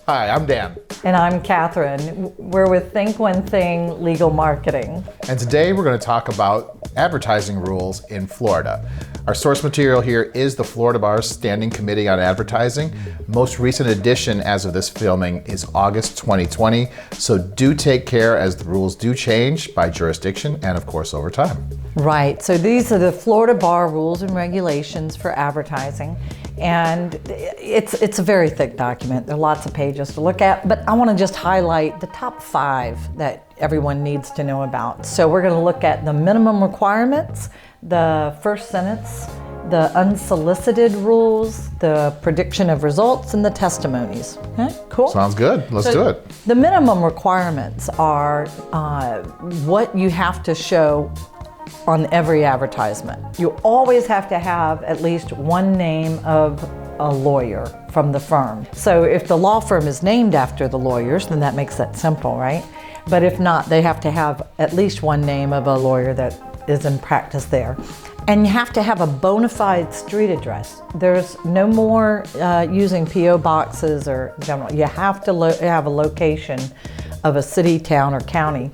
Hi, I'm Dan. And I'm Catherine. We're with Think One Thing Legal Marketing. And today we're going to talk about advertising rules in Florida. Our source material here is the Florida Bar's Standing Committee on Advertising. Most recent edition as of this filming is August 2020. So do take care as the rules do change by jurisdiction and of course over time. Right, so these are the Florida Bar Rules and Regulations for Advertising. And it's a very thick document. There are lots of pages to look at, but I want to just highlight the top 5 that everyone needs to know about. So we're going to look at the minimum requirements, the first sentence, the unsolicited rules, the prediction of results, and the testimonies. Okay, cool. Sounds good. Let's do it. The minimum requirements are what you have to show on every advertisement. You always have to have at least one name of a lawyer from the firm. So if the law firm is named after the lawyers, then that makes that simple, right? But if not, they have to have at least one name of a lawyer that is in practice there. And you have to have a Bonafide street address. There's no more using P.O. boxes or general. You have to have a location of a city, town, or county.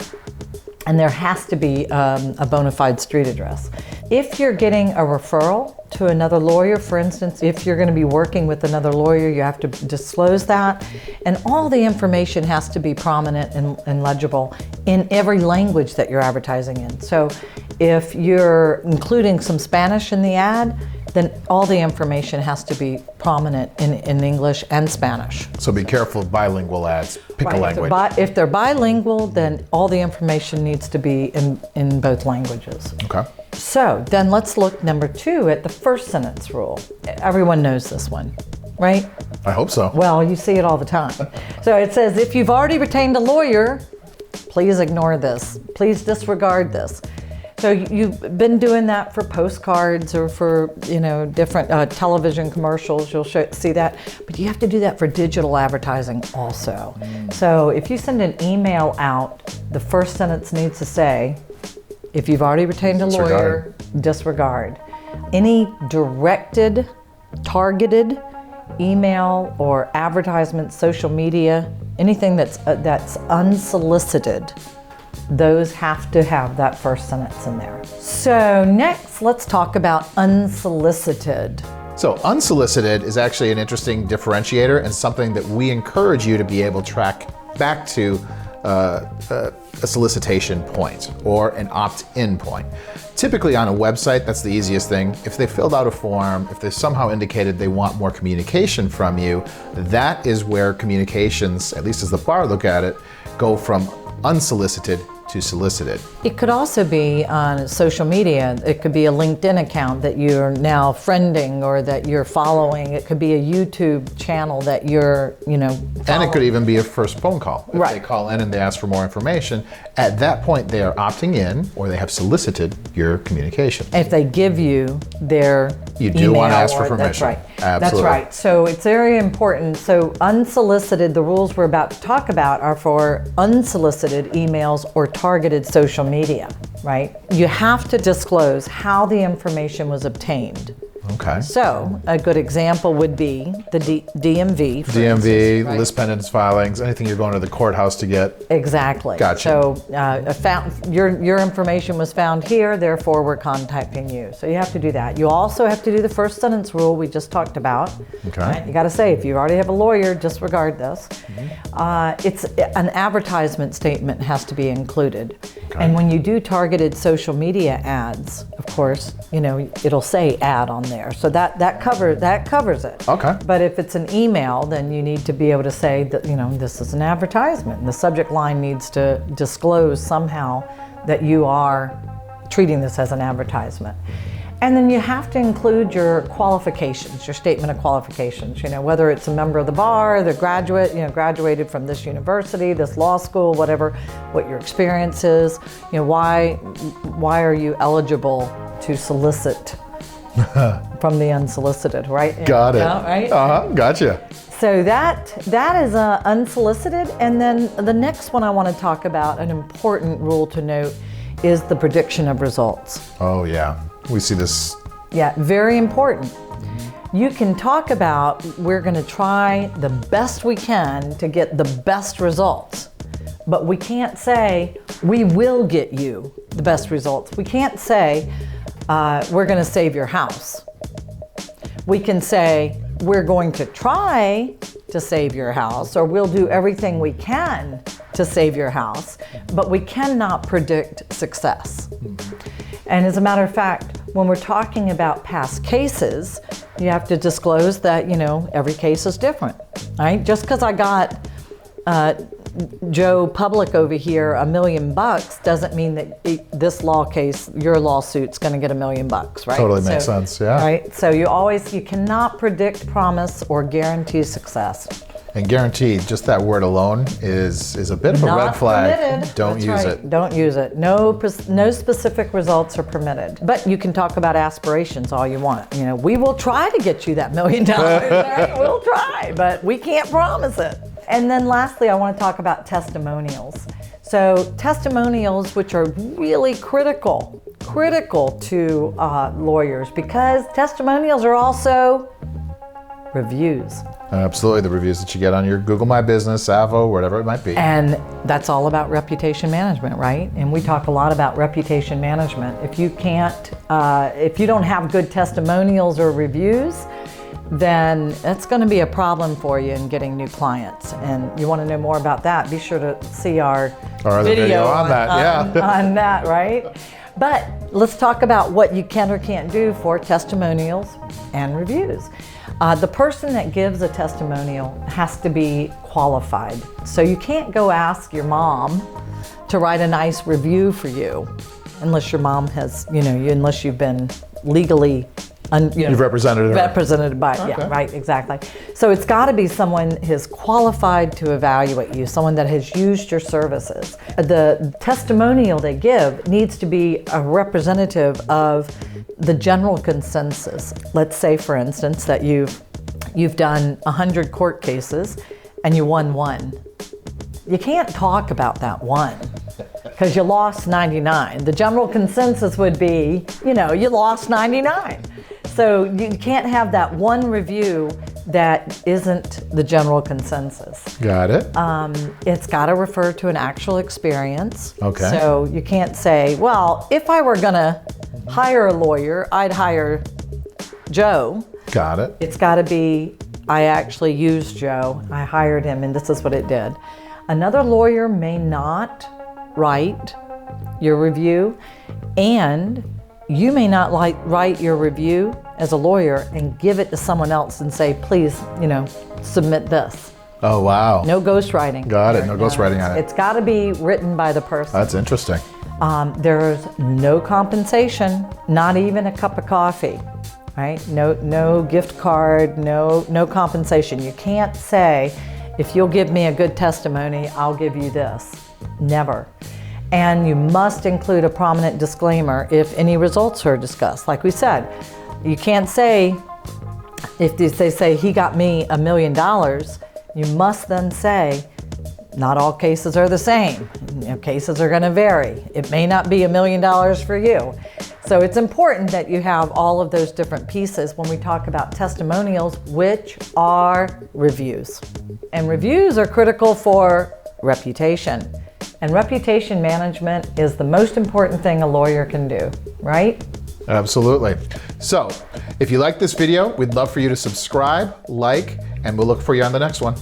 And there has to be a bona fide street address. If you're getting a referral to another lawyer, for instance, if you're going to be working with another lawyer, you have to disclose that. And all the information has to be prominent and legible in every language that you're advertising in. So if you're including some Spanish in the ad, then all the information has to be prominent in English and Spanish. So be careful of bilingual ads. Pick a language. If they're bilingual, then all the information needs to be in both languages. Okay. So then let's look, number 2, at the first sentence rule. Everyone knows this one, right? I hope so. Well, you see it all the time. So it says, if you've already retained a lawyer, please ignore this. Please disregard this. So you've been doing that for postcards or for, different television commercials. You'll see that, but you have to do that for digital advertising also. So if you send an email out, the first sentence needs to say, if you've already retained a lawyer, disregard. Any directed, targeted email or advertisement, social media, anything that's unsolicited, those have to have that first sentence in there. So next, let's talk about unsolicited. So unsolicited is actually an interesting differentiator and something that we encourage you to be able to track back to a solicitation point or an opt-in point. Typically on a website, that's the easiest thing. If they filled out a form, if they somehow indicated they want more communication from you, that is where communications, at least as the bar look at it, go from unsolicited to solicited. It could also be on social media. It could be a LinkedIn account that you're now friending or that you're following. It could be a YouTube channel that you're, following. And it could even be a first phone call. If right. They call in and they ask for more information, at that point they are opting in or they have solicited your communication. If they give you their You do want to ask for permission. That's right. Absolutely. That's right. So it's very important. So unsolicited, the rules we're about to talk about are for unsolicited emails or targeted social media, right? You have to disclose how the information was obtained. Okay. So a good example would be the DMV. For DMV, instance, right? list pendants filings, anything you're going to the courthouse to get. Exactly. Gotcha. So your information was found here, therefore we're contacting you. So you have to do that. You also have to do the first sentence rule we just talked about. Okay. Right? You got to say, if you already have a lawyer, disregard this. It's an advertisement statement has to be included. Okay. And when you do targeted social media ads, of course, it'll say ad on there. So that covers it. Okay. But if it's an email, then you need to be able to say that, this is an advertisement. And the subject line needs to disclose somehow that you are treating this as an advertisement. And then you have to include your qualifications, your statement of qualifications, whether it's a member of the bar, the graduate, graduated from this university, this law school, whatever, what your experience is, why are you eligible to solicit from the unsolicited, right? Got it. Right? Gotcha. So that is unsolicited. And then the next one I want to talk about, an important rule to note, is the prediction of results. Oh yeah, we see this. Yeah, very important. You can talk about, we're going to try the best we can to get the best results, but we can't say, we will get you the best results. We can't say, we're going to save your house. We can say, we're going to try to save your house, or we'll do everything we can to save your house, but we cannot predict success. And as a matter of fact, when we're talking about past cases, you have to disclose that, every case is different, right? Just because I got Joe Public over here $1 million doesn't mean that this law case, your lawsuit's going to get $1 million, right? Totally makes sense, yeah. Right. So you cannot predict, promise, or guarantee success. And guaranteed, just that word alone is a bit of a red flag. Permitted. Don't That's use right. it. Don't use it. No specific results are permitted. But you can talk about aspirations all you want. We will try to get you that $1 million. Right? We'll try, but we can't promise it. And then lastly, I want to talk about testimonials. So testimonials, which are really critical to lawyers, because testimonials are also reviews. Absolutely, the reviews that you get on your Google My Business, Avo, whatever it might be. And that's all about reputation management, right? And we talk a lot about reputation management. If you don't have good testimonials or reviews, then that's going to be a problem for you in getting new clients. And you want to know more about that, be sure to see our video on that, on that, right? But let's talk about what you can or can't do for testimonials and reviews. The person that gives a testimonial has to be qualified. So you can't go ask your mom to write a nice review for you unless your mom has, unless you've been legally You've represented her. Represented by, yeah, right, exactly. So it's got to be someone who's qualified to evaluate you, someone that has used your services. The testimonial they give needs to be a representative of the general consensus. Let's say, for instance, that you've done 100 court cases and you won one. You can't talk about that one because you lost 99. The general consensus would be, you lost 99. So you can't have that one review that isn't the general consensus. Got it. It's got to refer to an actual experience. Okay. So you can't say, well, if I were going to hire a lawyer, I'd hire Joe. Got it. It's got to be, I actually used Joe, I hired him, and this is what it did. Another lawyer may not write your review, and you may not write your review as a lawyer and give it to someone else and say, please, submit this. Oh, wow. No ghostwriting. Got it. No ghostwriting on it. It's got to be written by the person. That's interesting. There's no compensation, not even a cup of coffee, right? No gift card, no compensation. You can't say, if you'll give me a good testimony, I'll give you this. Never. And you must include a prominent disclaimer if any results are discussed. Like we said, you can't say, if they say he got me $1 million, you must then say, not all cases are the same. Cases are going to vary. It may not be $1 million for you. So it's important that you have all of those different pieces when we talk about testimonials, which are reviews. And reviews are critical for reputation. And reputation management is the most important thing a lawyer can do, right? Absolutely. So, if you like this video, we'd love for you to subscribe, like, and we'll look for you on the next one.